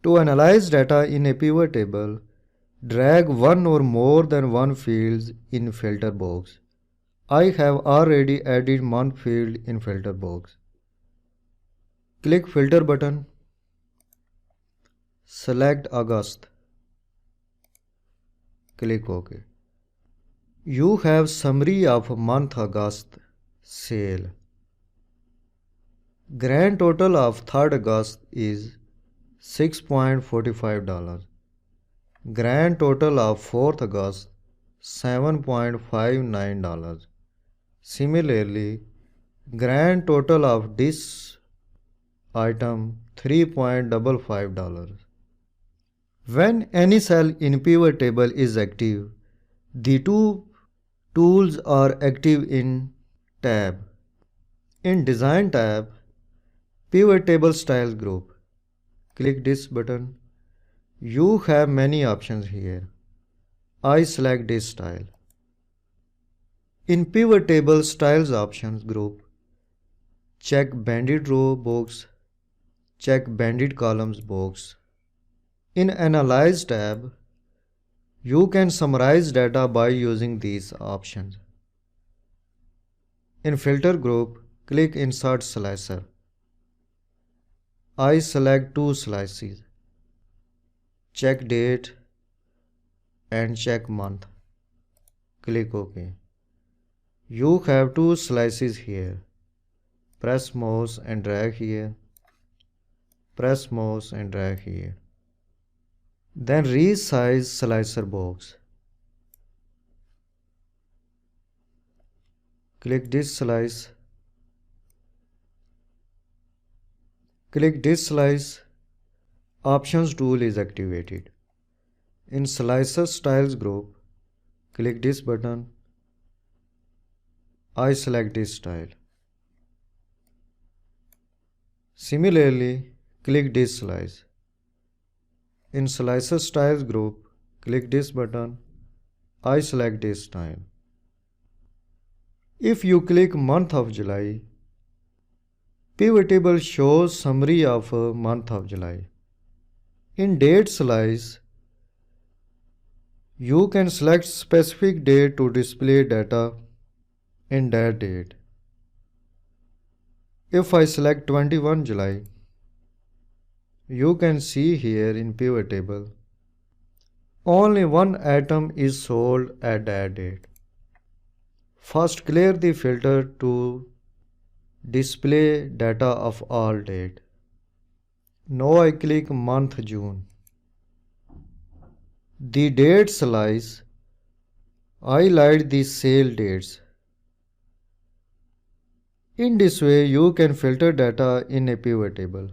To analyze data in a pivot table, drag one or more than one fields in filter box. I have already added month field in filter box. Click filter button. Select August. Click OK. You have summary of month August sale. Grand total of 3rd August is $6.45. Grand total of 4th August $7.59. Similarly, grand total of this item $3.55. When any cell in pivot table is active, the two tools are active in tab. In Design tab, Pivot Table Styles group. Click this button. You have many options here. I select this style. In Pivot Table Styles Options group, check Banded Row box, check Banded Columns box. In Analyze tab, you can summarize data by using these options. In Filter group, click Insert Slicer. I select two slices. Check date and check month. Click OK. You have two slices here. Press mouse and drag here. Press mouse and drag here. Then resize slicer box. Click this slice. Click this slice. Options tool is activated. In Slicer Styles group, click this button. I select this style. Similarly, click this slice. In Slicer Styles group, click this button. I select this style. If you click month of July, Pivot Table shows summary of month of July. In Date slice, you can select specific date to display data in that date. If I select 21 July, you can see here in Pivot Table, only one item is sold at that date. First, clear the filter to display data of all date. Now I click month June. The date slice, highlight the sale dates. In this way, you can filter data in a pivot table.